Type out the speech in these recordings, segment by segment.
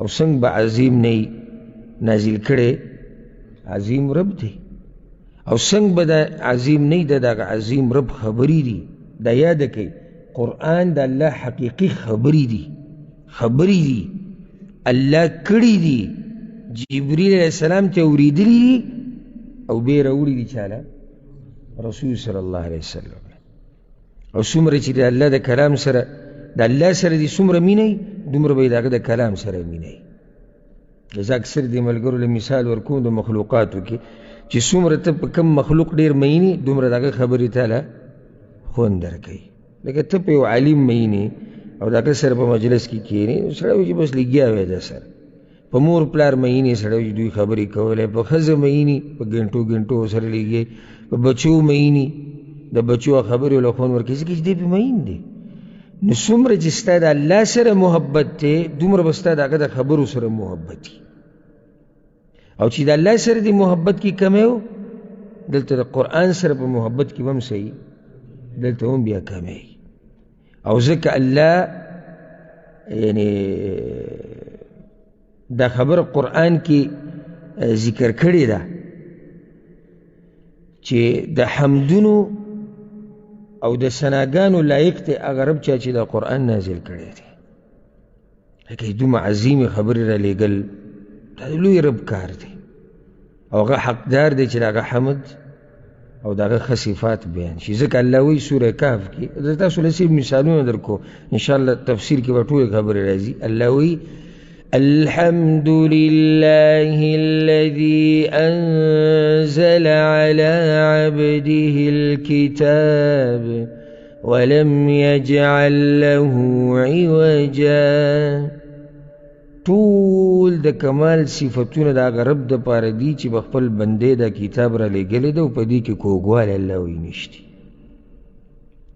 او څنګه به عظیم نه نازل کړي عظیم رب دی او څنګه به د عظیم نه د دغه عظیم رب خبرې دي دا یاد کړئ قرآن د الله حقیقي خبرې دي الله کړي دي جبریل علیہ السلام ته اوریدلی دي او بیا راوړي دي چاله رسول صلی الله علیه وسلم او څومره چې د الله د کلام سره د الله سره دي څومره مینه دومره به یې د هغه د کلام سره مینه زه اکثر دې ملګرو له مثال ورکوم د مخلوقاتو کې چې څومره ته په کم مخلوق ډېر مینې دومره د هغه خبرې تاله خوند درکوي لکه ته په یو عالم مینې او د هغه سره په مجلس کې کښېنې سړی وایي چې بس لګیا وی ده سره په مور پلار مینې سړی وایي چې دوی خبرې کولی په ښځه مینې په ګنټو ګنټو سره لګي په بچو مینې د بچو خبرې له خوند ورکوي ځکه چې دی پې مین دی نو څومره چې ستا د الله سره محبت دی دومره به ستا د هغه د خبرو سره محبت وي او چې د الله سره د محبت کې کمی و دلته د قرآن سره په محبت کې به هم صحیح دلته هم بیا کمی او ځکه الله یعنی دا خبر قرآن کې ذکر کړې ده چې د حمدونو او د ثناګانو لایق دی هغه رب چا چې دا قرآن نازل کړی دی لکه دومره عظیمې خبرې رالیږل دا د لوی رب کار دی او هغه حقدار دی چې د هغه حمد او د هغه ښه صفات بیان شي ځکه الله وایي سوره کهف کې زه تاسو له صرف مثالونه درکو انشاءالله تفسیر کې به ټولې خبرې راځي الله وایي الحمد لله الذي أنزل على عبده الكتاب ولم يجعل له عوجا طول د کمال صفتونه د هغه رب د پاره دي چې به خپل بندې د کتاب را لېږلی ده او په دې کې کوږوالی الله وایي نشتي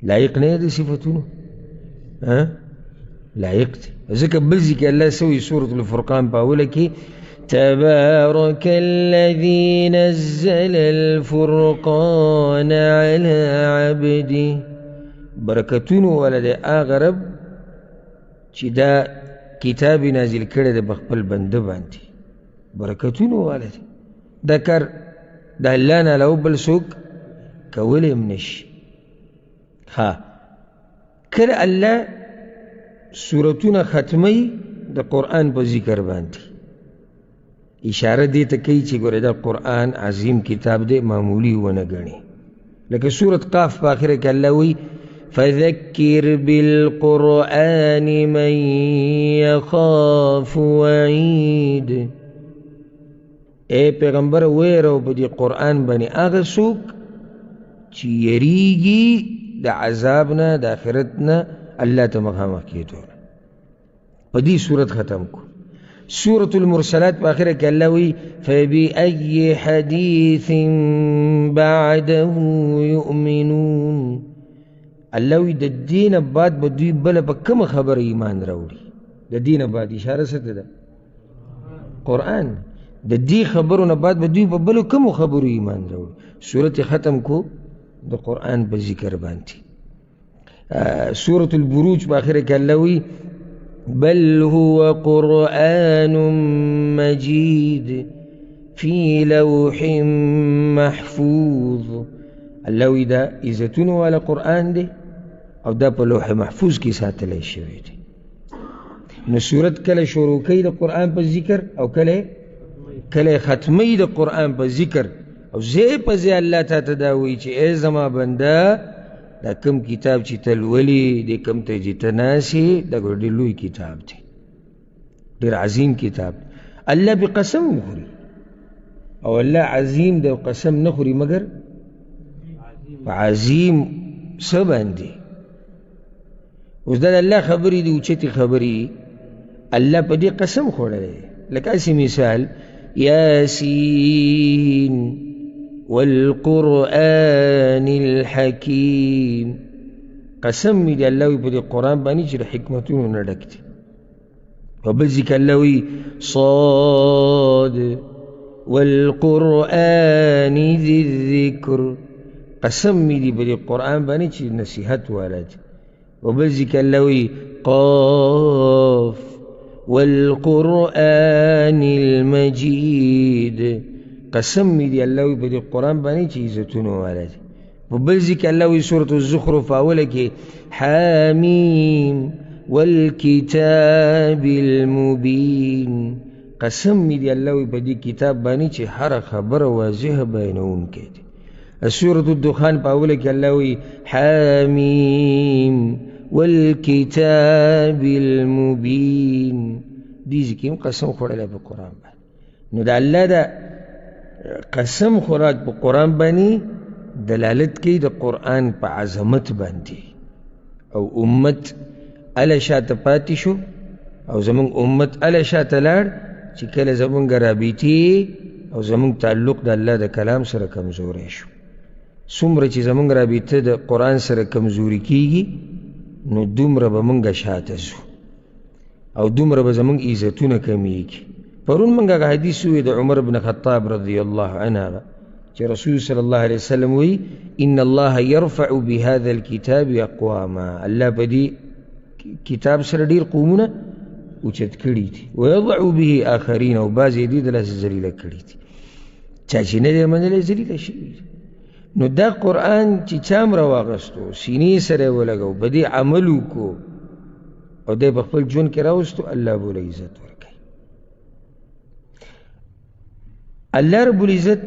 لایق نه دی صفتونو لایق دی ذکر بلزی کہ اللہ سوی سورة الفرقان پاولا کی تبارک الذی نزل الفرقان على عبده برکتونو والا دے آغا رب چی دا کتاب نازل کرده بخپل بنده باندی برکتونو والا دے دا کر دا اللہ نالاو بل سوک کولی منش کر اللہ سورتونه ختمی د قرآن په ذکر باندې اشاره دې ته کوي چې ګوره دا قرآن عظیم کتاب دی معمولی ونه ګڼي لکه سورت قاف په آخره کې الله وایي فذکر بالقرآن من یخاف وعید اے پیغمبر ویرو په دې قرآن باندې هغه څوک چې یریږي د عذاب نه د آخرت نه اللہ تا مخامخ کیتو پدی صورت ختم کو سورة المرسلات پاخرہ کہ اللہ وی فبأي حدیث بعده یؤمنون اللہ وی دا دین بعد بدوی بلا پا کم خبر ایمان راوڑی دا دین بعد اشارہ ستا دا قرآن دا دی خبرون بعد بدوی بلا کم خبر ایمان راوڑی سورت ختم کو دا قرآن پا ذکر بانتی سورة البروج باخرة كاللوي بل هو قرآن مجيد في لوح محفوظ اللوي دا إذا على قرآن ده أو دا په لوح محفوظ کی ساتلی شوی دی نو سورت کله شروع کوي د قرآن په ذکر او کله ختمی د قرآن په ذکر او زی په زی الله تا تداوی چې ای زما بنده دا کم کتاب چې تلولی دی کم ته چې تناسی دا ډېر لوی کتاب دی ډېر عظیم کتاب الله بقسم خوري او الله عظیم د قسم نه خوري مگر عظیم څه باندې اوس دا الله خبرې دي اوچتې خبرې الله په دې قسم خوړلی لکه هسې مثال یاسین والقرآن الحکیم قسم می دی الله وی په دې قرآن باندې چې د حکمتونو نه ډک دی او بل ذکر الله وی صاد والقرآن ذی الذکر قسم می دی په دې قرآن باندې چې نصیحت والا دی او بل ذکر الله وی قاف والقرآن المجيد. قسم می دی الله وی په دې قرآن باندې چې عزتونه والا دي. په بل ځای کې الله وی سورة الزخرف اوله کې حامیم والکتاب المبین. قسم می دی الله وی په دې کتاب باندې چې هر خبره واضحه بیانونکی دی. سورة الدخان په اوله کې الله وی حامیم والکتاب المبین. دې ځکه هم قسم خوړلی په قرآن باندې. نو د الله دا قسم خوراک په قرآن باندې دلالت کوي د قرآن په عظمت باندې. او امت اله شاته پاتې شو او زمونږ امت اله شاته لاړ چې کله زمونږ رابطې او زمونږ تعلق د الله د کلام سره کمزوری شو. څومره چې زمونږ رابطه د قرآن سره کمزوري کیږي نو دومره به مونږ شاته شو او دومره به زمونږ عزتونه کمیږي. پرون مونږ هغه حدیث وی د عمر بن خطاب رضی الله عنه چې رسول صلی الله علیه وسلم وی ان الله يرفع بهذا الكتاب اقواما. الله په دې کتاب سره ډیر قومونه اوچت کړي دي. ويضع به آخرین او بعض یې دې دلاسې ذلیله کړي دي. چا چې نه دی منلی ذلیله شوي. نو دا قرآن چې چام راواغستو سینې سره یې ولګو په دې عمل وکړو او دی په خپل ژوند کې راوستو الله به له عزت ورکوي. الله رب العزت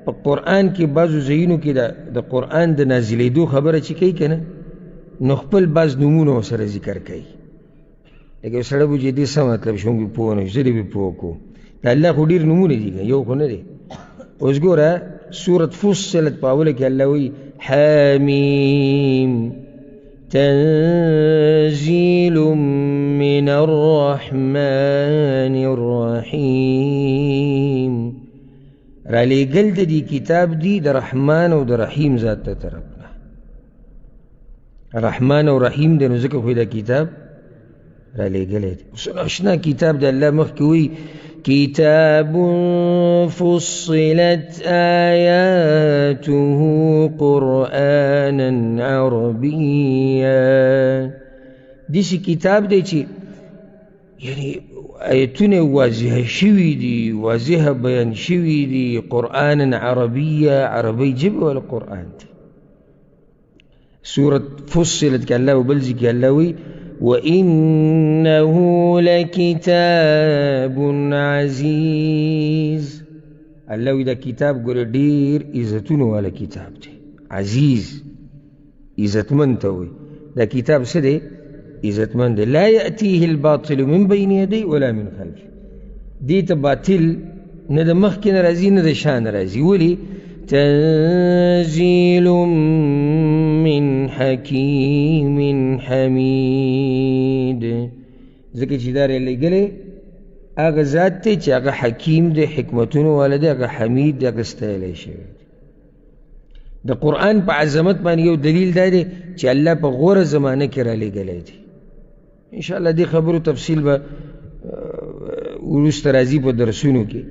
په قرآن کې بعضو ځایونو کې د قرآن د نازلېدو خبره چې کوي که نه نو خپل بعض نومونه ورسره ذکر کوي. لکه یو سړی به چې دې څه مطلب شي موږ پوه نه شو زه دې به پوه کړو. د الله خو ډېر نومونه دي یو خو نه دی. اوس ګوره سورة فصلت په اوله کې الله وایي حامیم تنزیل من الرحمن الرحیم. را لېږل د دې کتاب دی د رحمان او د رحیم ذات ته طرف نه. رحمان او رحیم دی نو ځکه خو دا کتاب را لېږلی دی. اوس اشنا کتاب د الله مخکې وایي كتاب فصلت آياته قرآنا عربيا. داسې کتاب دی چې یعنی آیتونه واضح شوي دي واضح بیان شوي دي قرآنا عربيا عربي ژبه ولا قرآن دی. سورة فصلت کې الله وبل ځای کې الله وایي وإنه لكتاب عزيز. الله وی دا کتاب ګوره ډیر عزتونه والا کتاب دی. عزیز عزتمن ته وایي. دا کتاب څه دی؟ عزتمن دی. لا یأتیه الباطل من بین یدی ولا من خلف. دې ته باطل نه د مخکې نه راځي نه د شا نه راځي. ولې؟ تنزیل من حکیم حمید. ځکه چې دا رالیږلی هغه ذات دی چې هغه حکیم دی حکمتونو والا دی هغه حمید دی هغه ستایلی شوی دی. د قرآن په عظمت باندې یو دلیل دا دی چې الله په غوره زمانه کې رالیږلی دی. انشاءالله دې خبرو تفصیل به وروسته راځي په درسونو کې.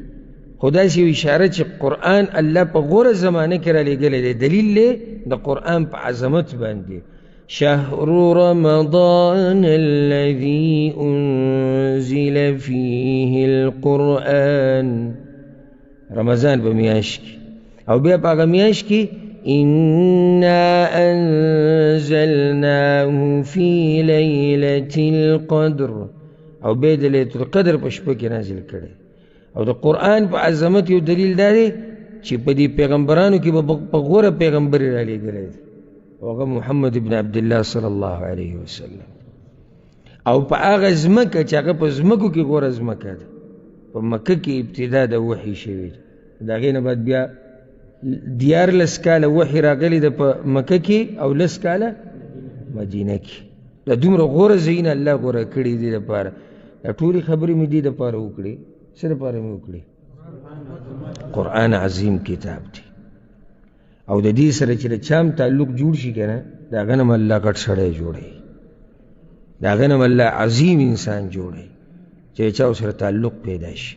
خو داسې یو اشاره چې قرآن الله په غوره زمانه کې رالیږلی دی دلیل دی د قرآن په عظمت باندې. شهر رمضان الذي انزل فيه القرآن. رمضان په میاشت کې او بیا په هغه میاشت کې انا انزلناه في ليلة القدر او بیا د لیلة القدر په شپه کې نازل کړی. او د قرآن په عظمت یو دلیل دا دی چې په دې پیغمبرانو کې په غوره پیغمبر یې رالیږلی دی هغه محمد ابن عبدالله صلی الله علیه وسلم. او په هغه ځمکه چې هغه په ځمکو کې غوره ځمکه ده په مکه کې ابتدا د وحي شوی ده. د هغې نه بعد بیا 14 کاله وحي راغلی ده په مکه کې او 10 کاله مدینه کې. دا دومره غوره ځایونه الله غوره کړي دي دپاره. دا ټولې خبرې مې دې دپاره وکړې. څه دپاره مې وکړې؟ قرآن عظیم کتاب دی. او د دې سره چې د چام تعلق جوړ شي که نه د هغه نه م الله غټ سړی جوړوي. د هغه نه م الله عظیم انسان جوړوي چې د چا سره تعلق پیدا شي.